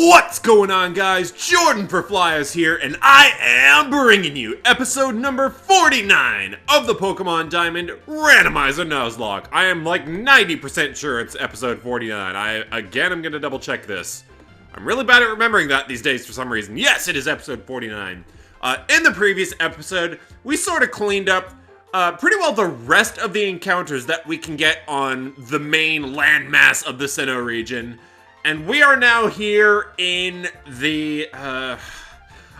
What's going on, guys? Jordan for Flyers here, and I am bringing you episode number 49 of the Pokemon Diamond Randomizer Nuzlocke. I am like 90% sure it's episode 49. I'm gonna double check this. I'm really bad at remembering that these days for some reason. Yes, it is episode 49. In the previous episode, we sort of cleaned up pretty well the rest of the encounters that we can get on the main landmass of the Sinnoh region. And we are now here in the, I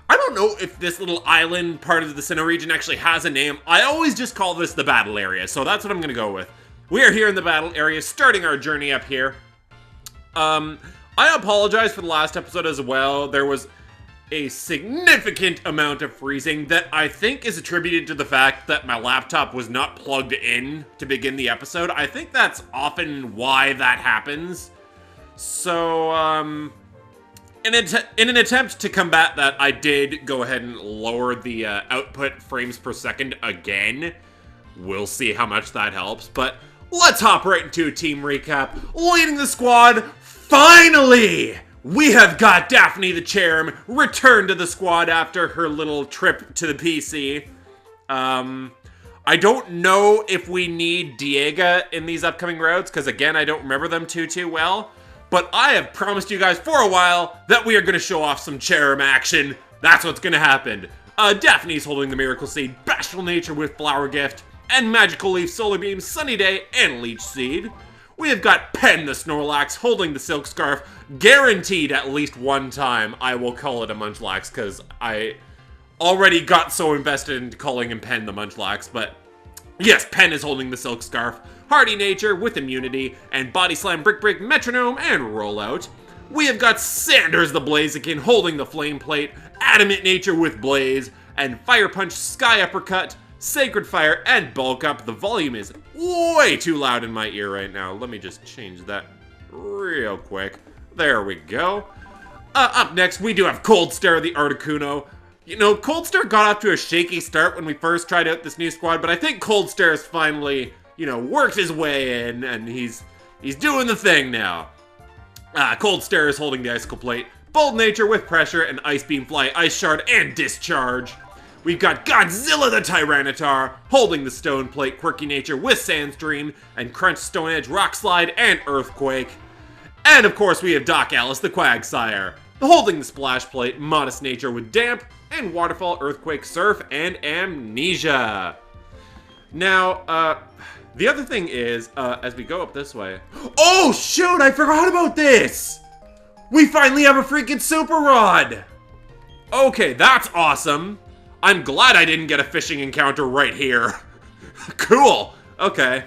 don't know if this little island part of the Sinnoh region actually has a name. I always just call this the battle area, so that's what I'm gonna go with. We are here in the battle area, starting our journey up here. I apologize for the last episode as well. There was a significant amount of freezing that I think is attributed to the fact that my laptop was not plugged in to begin the episode. I think that's often why that happens. So, in an attempt to combat that, I did go ahead and lower the output frames per second again. We'll see how much that helps, but let's hop right into a team recap. Leading the squad, finally! We have got Daphne the Cherrim returned to the squad after her little trip to the PC. I don't know if we need Diega in these upcoming routes, because again, I don't remember them too well. But I have promised you guys for a while that we are going to show off some Cherrim action. That's what's going to happen. Daphne's holding the Miracle Seed, Bashful Nature with Flower Gift, and Magical Leaf, Solar Beam, Sunny Day, and Leech Seed. We have got Pen the Snorlax holding the Silk Scarf, guaranteed at least one time I will call it a Munchlax, because I already got so invested in calling him Pen the Munchlax, but yes, Pen is holding the Silk Scarf. Hardy Nature with Immunity, and Body Slam, Brick Break, Metronome, and Rollout. We have got Sanders the Blaziken holding the Flame Plate, Adamant Nature with Blaze, and Fire Punch, Sky Uppercut, Sacred Fire, and Bulk Up. The volume is way too loud in my ear right now. Let me just change that real quick. There we go. Up next, we do have Cold Stare the Articuno. You know, Cold Stare got off to a shaky start when we first tried out this new squad, but I think Cold Stare is finally, you know, worked his way in, and he's doing the thing now. Cold Stare is holding the Icicle Plate, Bold Nature with Pressure, and Ice Beam, Fly, Ice Shard, and Discharge. We've got Godzilla the Tyranitar holding the Stone Plate, Quirky Nature with Sandstream, and Crunch, Stone Edge, Rock Slide, and Earthquake. And of course we have Doc Alice the Quagsire holding the Splash Plate, Modest Nature with Damp, and Waterfall, Earthquake, Surf, and Amnesia. Now, the other thing is, as we go up this way... Oh, shoot! I forgot about this! We finally have a freaking Super Rod! Okay, that's awesome. I'm glad I didn't get a fishing encounter right here. Cool. Okay.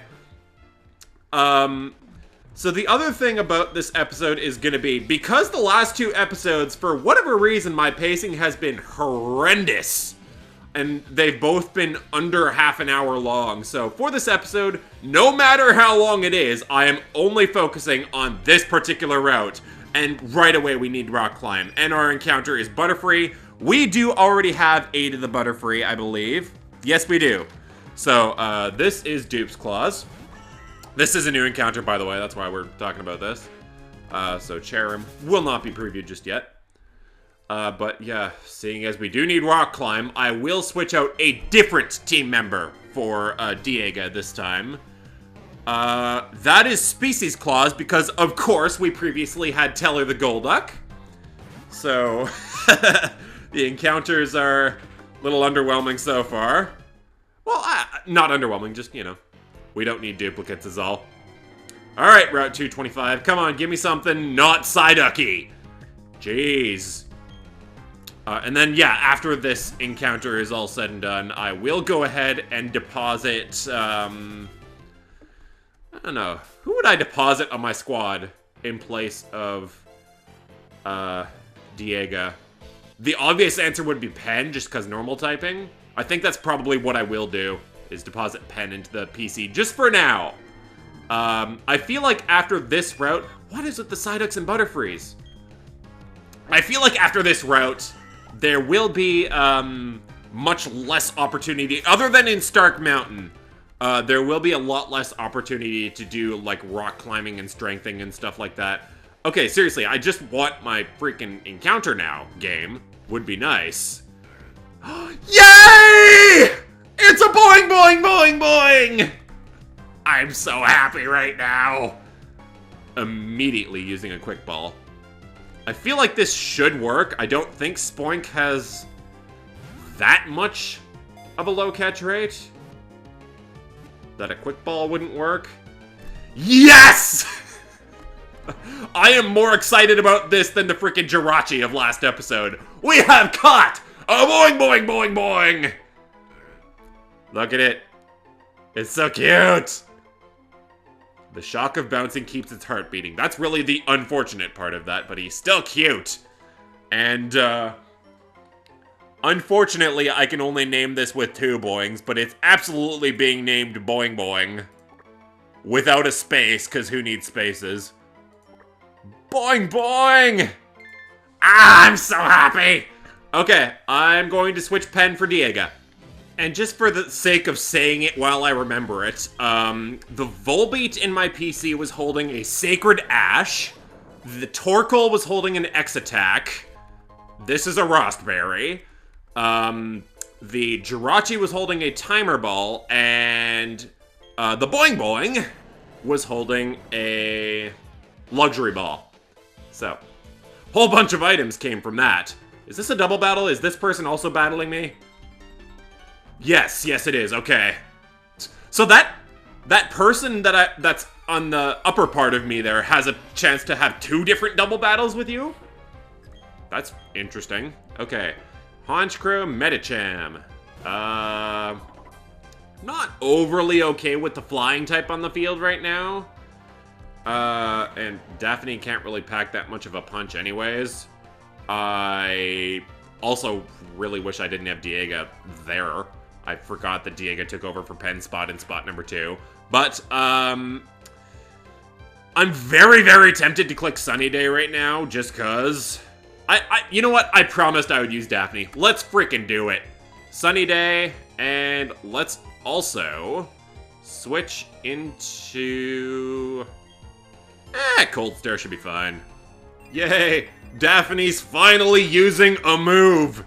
So the other thing about this episode is gonna be, because the last two episodes, for whatever reason, my pacing has been horrendous. And they've both been under half an hour long. So for this episode, no matter how long it is, I am only focusing on this particular route. And right away we need Rock Climb. And our encounter is Butterfree. We do already have 8 of the Butterfree, I believe. Yes, we do. So this is Dupe's Claws. This is a new encounter, by the way. That's why we're talking about this. So Cherrim will not be previewed just yet. But yeah, seeing as we do need Rock Climb, I will switch out a different team member for Diega this time. That is Species Claws, because of course we previously had Teller the Golduck. So, the encounters are a little underwhelming so far. Well, not underwhelming, just, you know, we don't need duplicates is all. Alright, Route 225, come on, give me something not Psyducky. Jeez. And then, yeah, after this encounter is all said and done, I will go ahead and deposit, I don't know, who would I deposit on my squad in place of, Diega? The obvious answer would be Pen, just because normal typing. I think that's probably what I will do, is deposit Pen into the PC, just for now. I feel like after this route, what is with the Psyducks and Butterfrees? I feel like after this route, there will be much less opportunity, other than in Stark Mountain. There will be a lot less opportunity to do like rock climbing and strengthening and stuff like that. Okay, seriously, I just want my freaking encounter now game. Would be nice. Yay! It's a boing, boing, boing, boing! I'm so happy right now. Immediately using a quick ball. I feel like this should work. I don't think Spoink has that much of a low catch rate that a quick ball wouldn't work. Yes! I am more excited about this than the freaking Jirachi of last episode. We have caught a boing, boing, boing, boing! Look at it. It's so cute! The shock of bouncing keeps its heart beating. That's really the unfortunate part of that, but he's still cute. And, unfortunately, I can only name this with 2 boings, but it's absolutely being named Boing Boing. Without a space, because who needs spaces? Boing Boing! Ah, I'm so happy! Okay, I'm going to switch pen for Diego. And just for the sake of saying it while I remember it, the Volbeat in my PC was holding a Sacred Ash, the Torkoal was holding an X-Attack, this is a Rostberry, the Jirachi was holding a Timer Ball, and the Boing Boing was holding a Luxury Ball. So, whole bunch of items came from that. Is this a double battle? Is this person also battling me? Yes, yes it is, okay. So that person that's on the upper part of me there has a chance to have 2 different double battles with you? That's interesting. Okay. Honchkrow, Medicham. Not overly okay with the flying type on the field right now. And Daphne can't really pack that much of a punch anyways. I also really wish I didn't have Diego there. I forgot that Diego took over for Pen Spot in spot number 2. But, I'm very, very tempted to click Sunny Day right now, just cause. You know what? I promised I would use Daphne. Let's freaking do it. Sunny Day, and let's also switch into... Cold Stare should be fine. Yay! Daphne's finally using a move!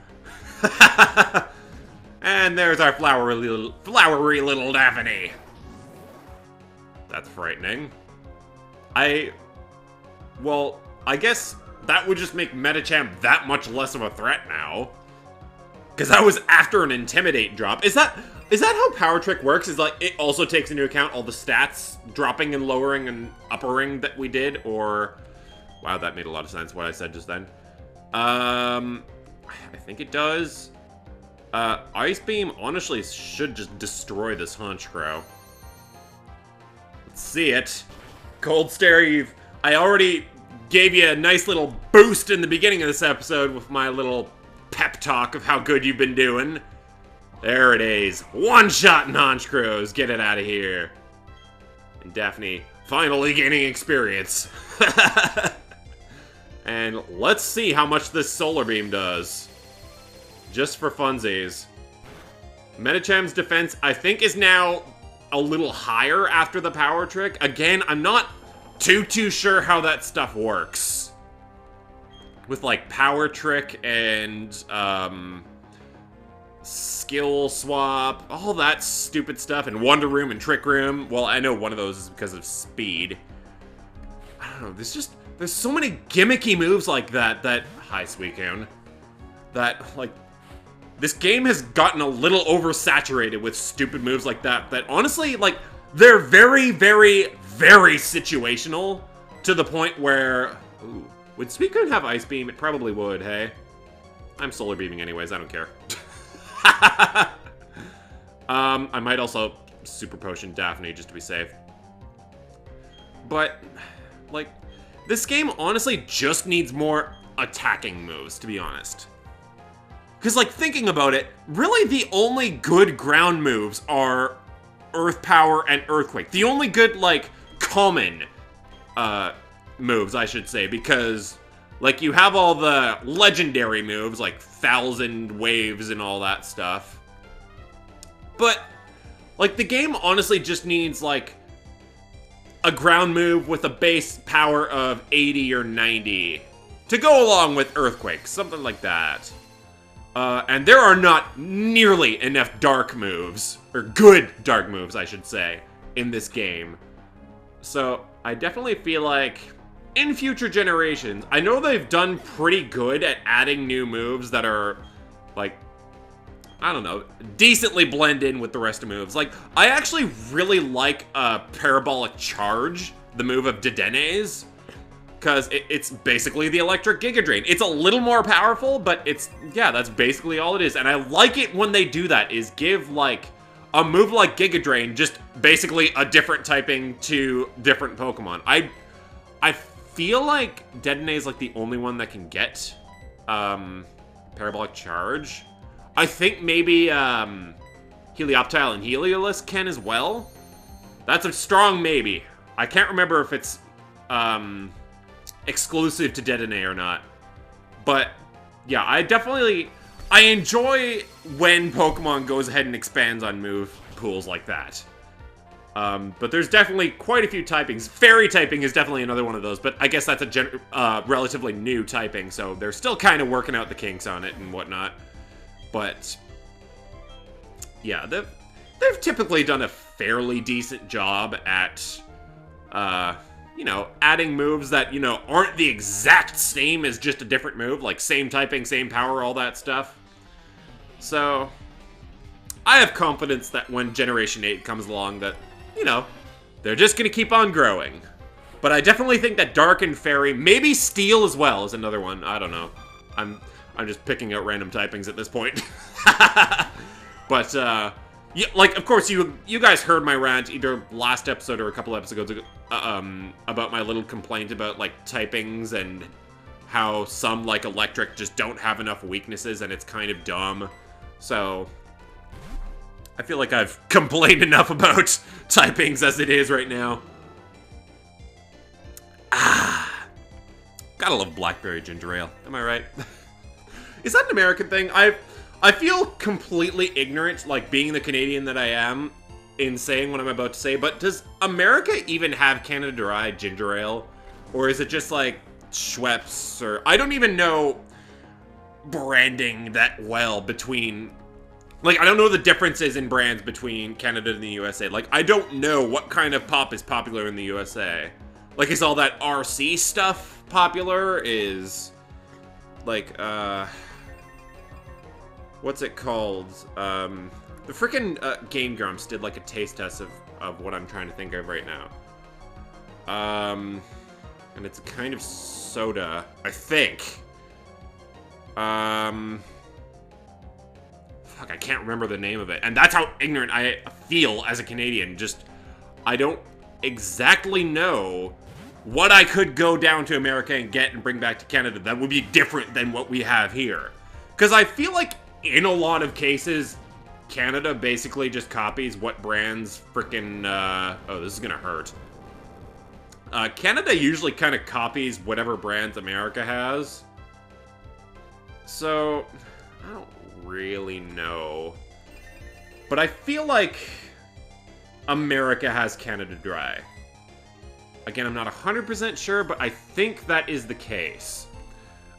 And there's our flowery little Daphne. That's frightening. Well, I guess that would just make Medicham that much less of a threat now. Because that was after an Intimidate drop. Is that how Power Trick works? Is like, it also takes into account all the stats dropping and lowering and uppering that we did? Or, wow, that made a lot of sense, what I said just then. I think it does. Ice Beam honestly should just destroy this Honchkrow. Let's see it. Cold Stare, I already gave you a nice little boost in the beginning of this episode with my little pep talk of how good you've been doing. There it is. One shot in Honchkrows. Get it out of here. And Daphne finally gaining experience. And let's see how much this Solar Beam does. Just for funsies. Medicham's defense, I think, is now a little higher after the Power Trick. Again, I'm not too sure how that stuff works. With, like, Power Trick and, Skill Swap, all that stupid stuff, and Wonder Room and Trick Room. Well, I know one of those is because of speed. I don't know, there's so many gimmicky moves like that, hi, Suicune, that, like, this game has gotten a little oversaturated with stupid moves like that honestly, like, they're very, very, very situational to the point where, ooh, would Suicune have Ice Beam? It probably would, hey? I'm Solar Beaming anyways, I don't care. I might also Super Potion Daphne just to be safe. But, like, this game honestly just needs more attacking moves, to be honest. Because, like, thinking about it, really the only good ground moves are Earth Power and Earthquake. The only good, like, common moves, I should say, because, like, you have all the legendary moves, like 1,000 waves and all that stuff. But, like, the game honestly just needs, like, a ground move with a base power of 80 or 90 to go along with Earthquake, something like that. And there are not nearly enough dark moves, or good dark moves, I should say, in this game. So I definitely feel like in future generations, I know they've done pretty good at adding new moves that are, like, I don't know, decently blend in with the rest of moves. Like, I actually really like Parabolic Charge, the move of Dedene's, because it's basically the Electric Giga Drain. It's a little more powerful, but it's, yeah, that's basically all it is. And I like it when they do that, is give, like, a move like Giga Drain just basically a different typing to different Pokemon. I feel like Dedenne is, like, the only one that can get Parabolic Charge. I think maybe Helioptile and Heliolisk can as well. That's a strong maybe. I can't remember if it's exclusive to Dedenne or not. But yeah, I enjoy when Pokemon goes ahead and expands on move pools like that. But there's definitely quite a few typings. Fairy typing is definitely another one of those, but I guess that's a relatively new typing, so they're still kind of working out the kinks on it and whatnot. But yeah, they've typically done a fairly decent job at, you know, adding moves that, you know, aren't the exact same as just a different move, like same typing, same power, all that stuff. So I have confidence that when Generation 8 comes along that, you know, they're just gonna keep on growing. But I definitely think that Dark and Fairy, maybe Steel as well, is another one. I don't know. I'm just picking out random typings at this point. But, yeah, like, of course, you guys heard my rant either last episode or a couple episodes ago, about my little complaint about, like, typings and how some, like, Electric just don't have enough weaknesses and it's kind of dumb. So I feel like I've complained enough about typings as it is right now. Gotta love blackberry ginger ale. Am I right? Is that an American thing? I feel completely ignorant, like being the Canadian that I am, in saying what I'm about to say, but does America even have Canada Dry ginger ale? Or is it just like Schweppes, or I don't even know branding that well between, like, I don't know the differences in brands between Canada and the USA. Like, I don't know what kind of pop is popular in the USA. Like, is all that RC stuff popular? Is, like, what's it called? The frickin' Game Grumps did, like, a taste test of what I'm trying to think of right now. And it's a kind of soda, I think. Fuck, I can't remember the name of it. And that's how ignorant I feel as a Canadian. Just, I don't exactly know what I could go down to America and get and bring back to Canada that would be different than what we have here. Because I feel like in a lot of cases, Canada basically just copies what brands frickin', oh, this is gonna hurt. Canada usually kind of copies whatever brands America has. So, I don't really know. But I feel like America has Canada Dry. Again, I'm not 100% sure, but I think that is the case.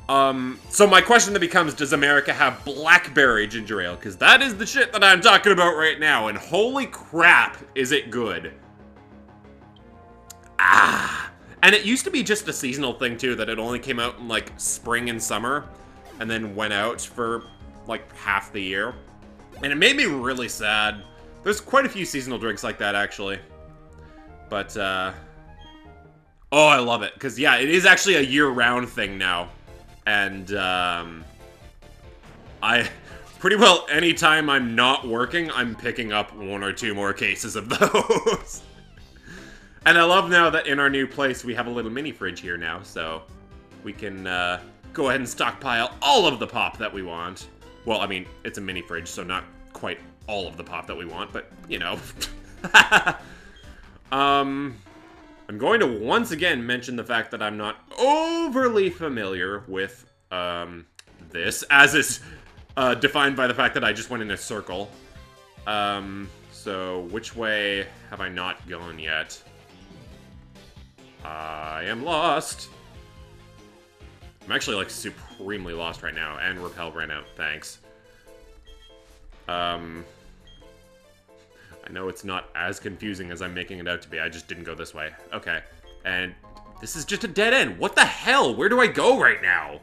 So my question then becomes, does America have blackberry ginger ale? Because that is the shit that I'm talking about right now, and holy crap, is it good. And it used to be just a seasonal thing, too, that it only came out in, like, spring and summer, and then went out for, like, half the year. And it made me really sad. There's quite a few seasonal drinks like that, actually. But, oh, I love it. Because, yeah, it is actually a year-round thing now. And, I pretty well, anytime I'm not working, I'm picking up 1 or 2 more cases of those. And I love now that in our new place, we have a little mini fridge here now, so we can, go ahead and stockpile all of the pop that we want. Well, I mean, it's a mini fridge, so not quite all of the pop that we want, but, you know. I'm going to once again mention the fact that I'm not overly familiar with this, as is defined by the fact that I just went in a circle. So which way have I not gone yet? I am lost. I'm actually, like, supremely lost right now, and Repel ran out. Thanks. I know it's not as confusing as I'm making it out to be. I just didn't go this way. Okay. And this is just a dead end. What the hell? Where do I go right now?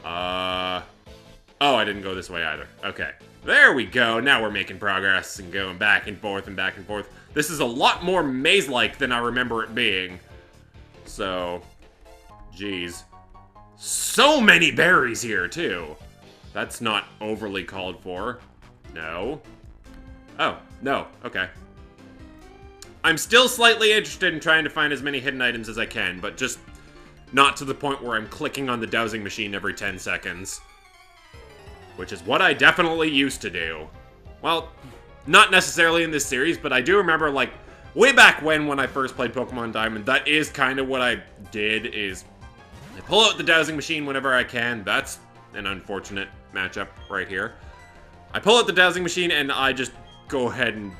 Oh, I didn't go this way either. Okay. There we go. Now we're making progress and going back and forth and back and forth. This is a lot more maze-like than I remember it being. So, geez. So many berries here, too. That's not overly called for. No. Oh, no. Okay. I'm still slightly interested in trying to find as many hidden items as I can, but just not to the point where I'm clicking on the dowsing machine every 10 seconds. Which is what I definitely used to do. Well, not necessarily in this series, but I do remember, like, way back when I first played Pokemon Diamond, that is kind of what I did, is I pull out the dowsing machine whenever I can. That's an unfortunate matchup right here. I pull out the dowsing machine and I just go ahead and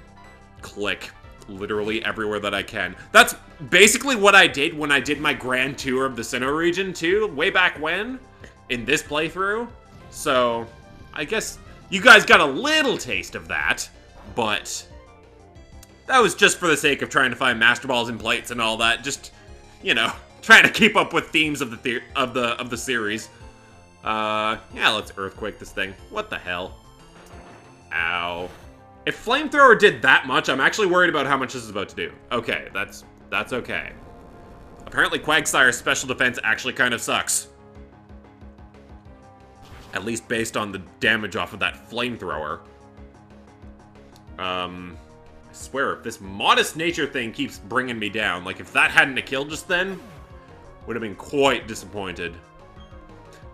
click literally everywhere that I can. That's basically what I did when I did my grand tour of the Sinnoh region too, way back when, in this playthrough. So, I guess you guys got a little taste of that, but that was just for the sake of trying to find Master Balls and plates and all that. Just, you know, trying to keep up with themes of the series. Yeah, let's Earthquake this thing. What the hell? Ow. If Flamethrower did that much, I'm actually worried about how much this is about to do. Okay, that's okay. Apparently Quagsire's special defense actually kind of sucks. At least based on the damage off of that Flamethrower. I swear, if this modest nature thing keeps bringing me down, like if that hadn't killed just then, would have been quite disappointed.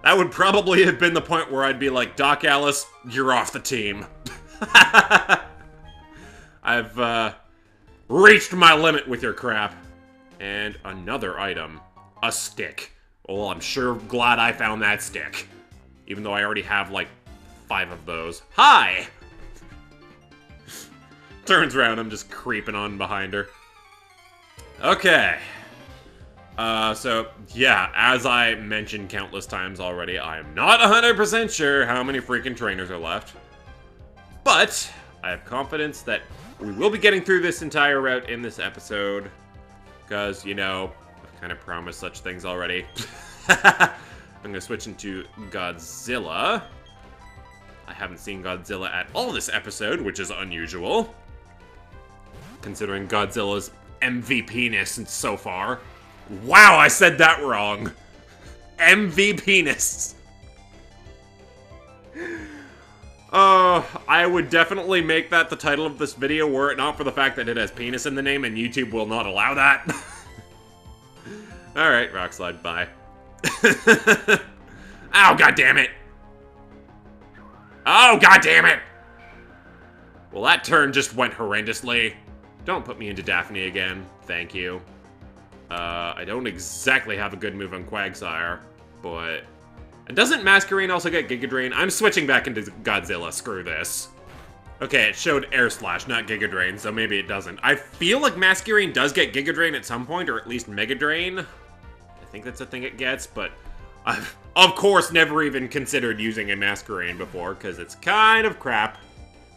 That would probably have been the point where I'd be like, Doc Alice, you're off the team. I've reached my limit with your crap. And another item. A stick. Well, I'm sure glad I found that stick. Even though I already have, like, 5 of those. Hi! Turns around, I'm just creeping on behind her. Okay. So, yeah, as I mentioned countless times already, I am not 100% sure how many freaking trainers are left. But I have confidence that we will be getting through this entire route in this episode. Because, you know, I've kind of promised such things already. I'm going to switch into Godzilla. I haven't seen Godzilla at all this episode, which is unusual. Considering Godzilla's MVP-ness so far. Wow, I said that wrong. MVP-ness. I would definitely make that the title of this video were it not for the fact that it has penis in the name and YouTube will not allow that. Alright, Rock Slide, bye. Ow, goddammit! Oh, goddammit! Well, that turn just went horrendously. Don't put me into Daphne again. Thank you. I don't exactly have a good move on Quagsire, but... Doesn't Masquerain also get Giga Drain? I'm switching back into Godzilla. Screw this. Okay, it showed Air Slash, not Giga Drain, so maybe it doesn't. I feel like Masquerain does get Giga Drain at some point, or at least Mega Drain. I think that's a thing it gets, but I've, of course, never even considered using a Masquerain before, because it's kind of crap,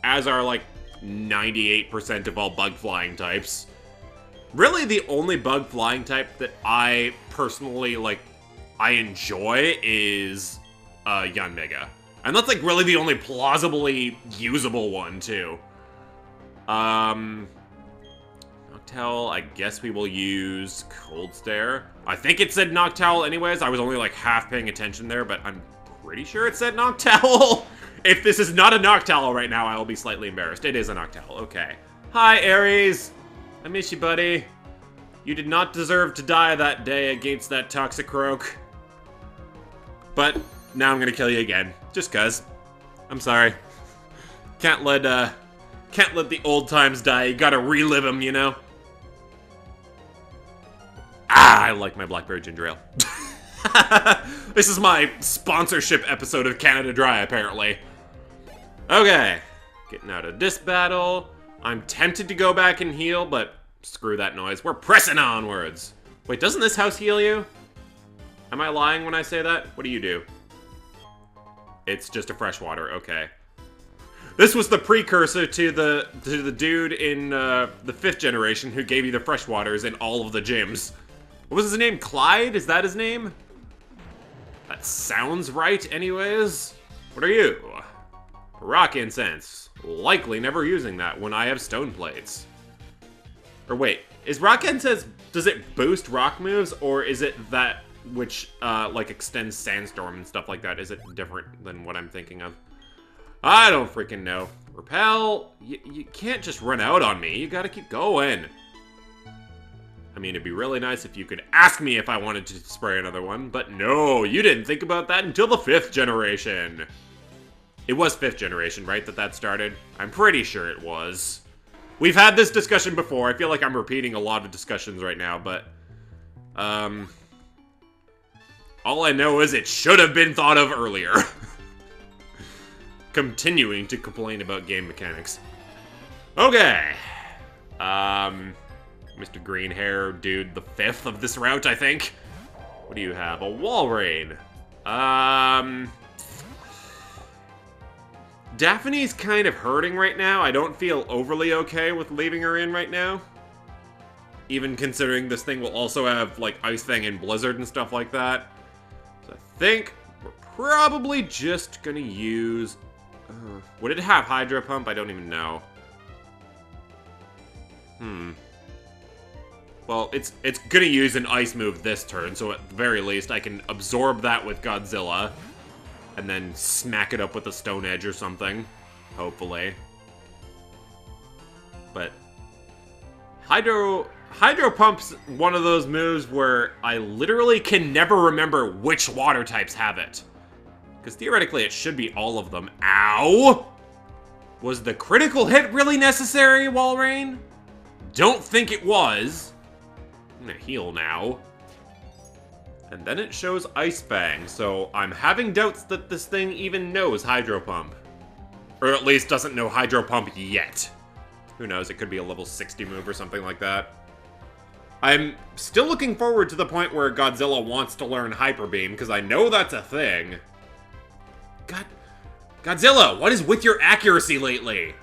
as are, like, 98% of all bug flying types. Really, the only bug flying type that I personally, like, I enjoy is Yanmega. And that's, like, really the only plausibly usable one, too. Noctowl, I guess we will use Cold Stare. I think it said Noctowl anyways. I was only, like, half paying attention there, but I'm pretty sure it said Noctowl. If this is not a Noctowl right now, I will be slightly embarrassed. It is a Noctowl, okay. Hi, Ares. I miss you, buddy. You did not deserve to die that day against that Toxicroak. But now I'm gonna kill you again, just cuz. I'm sorry. Can't let the old times die. You gotta relive them, you know? Ah, I like my Blackberry Ginger Ale. This is my sponsorship episode of Canada Dry, apparently. Okay, getting out of this battle. I'm tempted to go back and heal, but screw that noise. We're pressing onwards. Wait, doesn't this house heal you? Am I lying when I say that? What do you do? It's just a freshwater, okay. This was the precursor to the dude in the 5th generation who gave you the freshwaters in all of the gyms. What was his name? Clyde? Is that his name? That sounds right anyways. What are you? Rock incense. Likely never using that when I have stone plates. Or wait, is rock incense, does it boost rock moves, or is it that which, like, extends sandstorm and stuff like that? Is it different than what I'm thinking of? I don't freaking know. Repel, you can't just run out on me. You gotta keep going. I mean, it'd be really nice if you could ask me if I wanted to spray another one, but no, you didn't think about that until the 5th generation. It was 5th generation, right, that started? I'm pretty sure it was. We've had this discussion before. I feel like I'm repeating a lot of discussions right now, but... all I know is it should have been thought of earlier. Continuing to complain about game mechanics. Okay. Mr. Green Hair Dude, the 5th of this route, I think. What do you have? A wall raid. Daphne's kind of hurting right now. I don't feel overly okay with leaving her in right now. Even considering this thing will also have, like, Ice Fang and Blizzard and stuff like that. So I think we're probably just gonna use... would it have Hydro Pump? I don't even know. Well, it's gonna use an ice move this turn, so at the very least I can absorb that with Godzilla. And then smack it up with a Stone Edge or something. Hopefully. But... Hydro Pump's one of those moves where I literally can never remember which water types have it. Because theoretically it should be all of them. Ow! Was the critical hit really necessary, Walrein? Don't think it was. I'm gonna heal now. And then it shows Ice Fang, so I'm having doubts that this thing even knows Hydro Pump. Or at least doesn't know Hydro Pump yet. Who knows, it could be a level 60 move or something like that. I'm still looking forward to the point where Godzilla wants to learn Hyper Beam, because I know that's a thing. Godzilla, what is with your accuracy lately?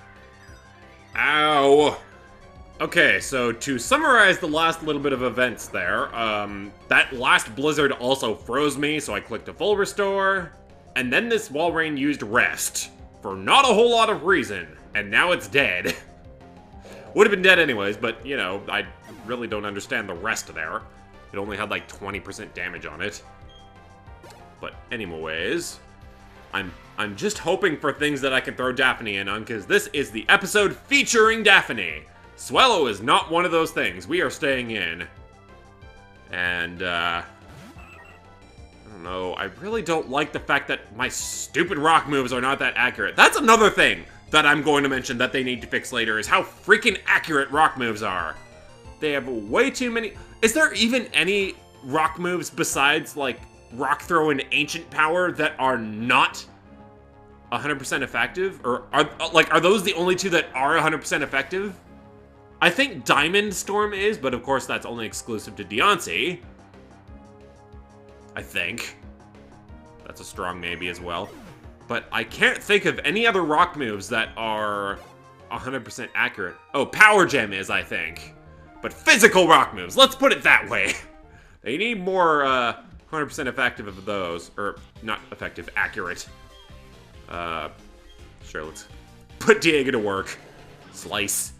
Ow. Okay, so to summarize the last little bit of events there, that last blizzard also froze me, so I clicked a full restore, and then this Walrein used rest, for not a whole lot of reason, and now it's dead. Would have been dead anyways, but, you know, I really don't understand the rest there. It only had like 20% damage on it. But anyways, I'm just hoping for things that I can throw Daphne in on, because this is the episode featuring Daphne. Swallow is not one of those things. We are staying in. And, I don't know. I really don't like the fact that my stupid rock moves are not that accurate. That's another thing that I'm going to mention that they need to fix later, is how freaking accurate rock moves are. They have way too many... Is there even any rock moves besides, like, Rock Throw and Ancient Power that are not 100% effective? Or, are those the only two that are 100% effective? I think Diamond Storm is, but of course that's only exclusive to Deontay. I think. That's a strong maybe as well. But I can't think of any other rock moves that are 100% accurate. Oh, Power Gem is, I think. But physical rock moves, let's put it that way. They need more 100% effective of those. Or, not effective, accurate. Sure, let's put Diego to work. Slice.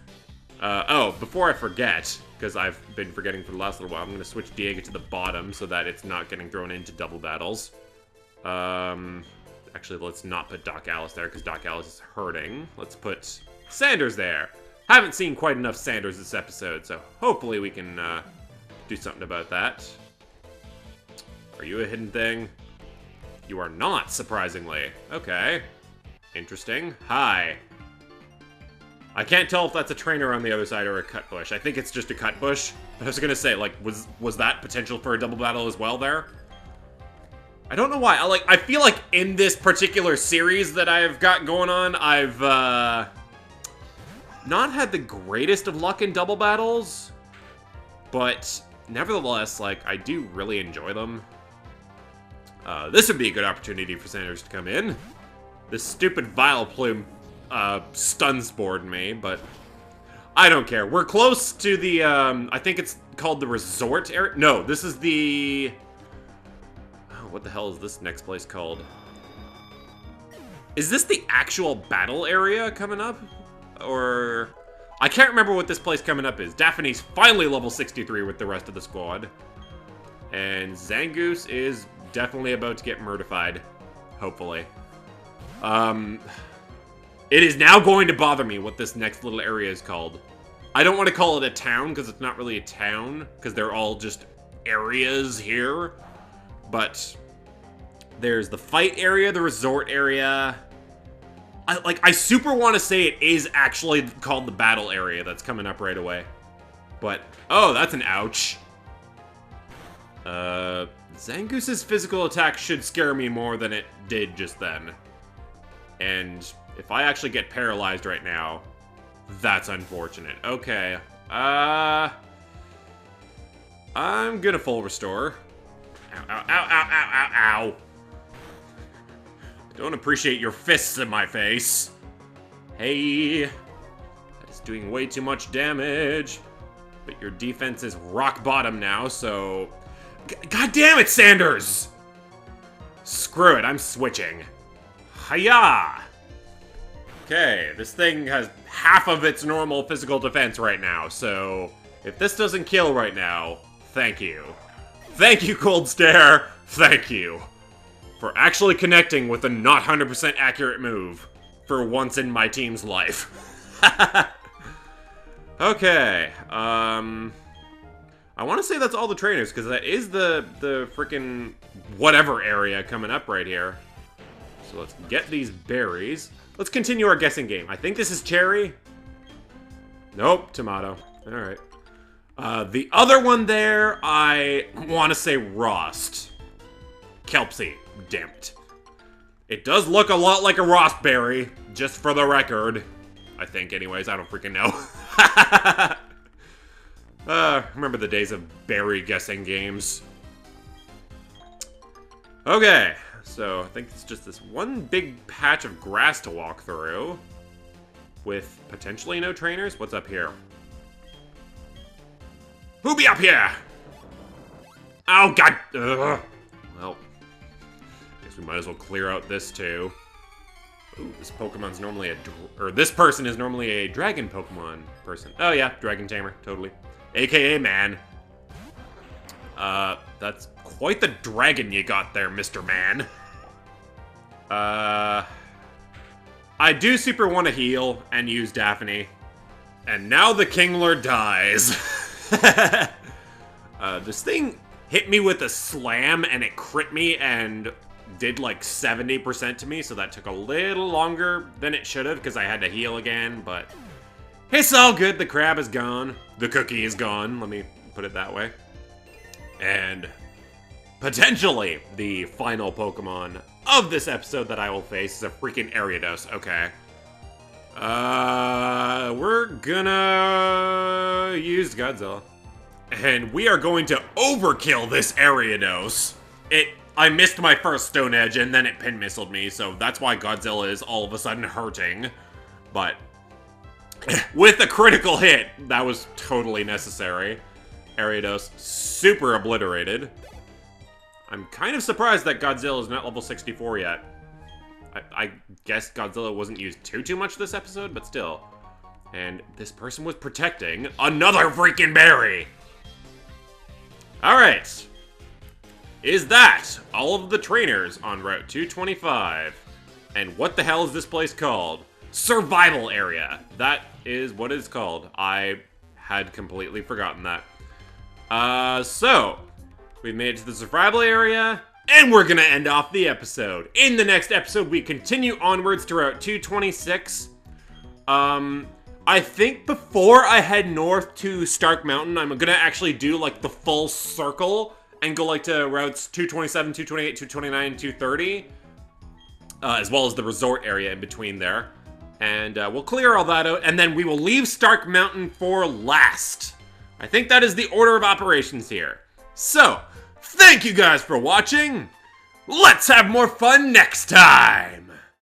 Oh, before I forget, because I've been forgetting for the last little while, I'm going to switch Diego to the bottom so that it's not getting thrown into double battles. Actually, let's not put Doc Alice there, because Doc Alice is hurting. Let's put Sanders there. Haven't seen quite enough Sanders this episode, so hopefully we can do something about that. Are you a hidden thing? You are not, surprisingly. Okay. Interesting. Hi. I can't tell if that's a trainer on the other side or a cut bush. I think it's just a cut bush. But I was gonna say, like, was that potential for a double battle as well there? I don't know why. I feel like in this particular series that I've got going on, I've not had the greatest of luck in double battles, but nevertheless, like, I do really enjoy them. This would be a good opportunity for Sanders to come in. This stupid Vileplume stun spored me, but I don't care. We're close to the, I think it's called the resort area. No, this is the... Oh, what the hell is this next place called? Is this the actual battle area coming up? Or... I can't remember what this place coming up is. Daphne's finally level 63 with the rest of the squad. And Zangoose is definitely about to get murdified. Hopefully. It is now going to bother me what this next little area is called. I don't want to call it a town, because it's not really a town, because they're all just areas here. But there's the fight area, the resort area. I super want to say it is actually called the battle area that's coming up right away. But, oh, that's an ouch. Zangoose's physical attack should scare me more than it did just then. And if I actually get paralyzed right now, that's unfortunate. Okay, I'm gonna full restore. Ow, ow, ow, ow, ow, ow, ow. Don't appreciate your fists in my face. Hey, that is doing way too much damage. But your defense is rock bottom now, so... God damn it, Sanders! Screw it, I'm switching. Hiya! Okay, this thing has half of its normal physical defense right now, so... If this doesn't kill right now, thank you. Thank you, Cold Stare! Thank you. For actually connecting with a not 100% accurate move for once in my team's life. Okay, I want to say that's all the trainers, because that is the freaking whatever area coming up right here. So let's get these berries. Let's continue our guessing game. I think this is cherry. Nope, tomato. Alright. The other one there, I want to say Rost. Kelpsie. Damn it. It does look a lot like a Rostberry, just for the record. I think, anyways. I don't freaking know. Remember the days of berry guessing games. Okay, so I think it's just this one big patch of grass to walk through. With potentially no trainers. What's up here? Who be up here? Oh, God. Ugh. Well, guess we might as well clear out this too. Ooh, this Pokemon's normally this person is normally a dragon Pokemon person. Oh yeah, Dragon Tamer, totally. AKA man. That's quite the dragon you got there, Mr. Man. I do super want to heal and use Daphne. And now the Kingler dies. This thing hit me with a slam and it crit me and did like 70% to me, so that took a little longer than it should have because I had to heal again, but it's all good. The crab is gone. The cookie is gone, let me put it that way. And potentially the final Pokemon of this episode that I will face is a freaking Ariados. Okay. We're gonna use Godzilla. And we are going to overkill this Ariados. I missed my first Stone Edge and then it pin missiled me, so that's why Godzilla is all of a sudden hurting. But with a critical hit, that was totally necessary. Ariados super obliterated. I'm kind of surprised that Godzilla is not level 64 yet. I guess Godzilla wasn't used too much this episode, but still. And this person was protecting another freaking berry! Alright. Is that all of the trainers on Route 225? And what the hell is this place called? Survival Area. That is what it's called. I had completely forgotten that. So, we've made it to the survival area, and we're gonna end off the episode. In the next episode, we continue onwards to Route 226. I think before I head north to Stark Mountain, I'm gonna actually do, like, the full circle and go, like, to routes 227, 228, 229, 230. As well as the resort area in between there. And we'll clear all that out, and then we will leave Stark Mountain for last. I think that is the order of operations here. So, thank you guys for watching. Let's have more fun next time!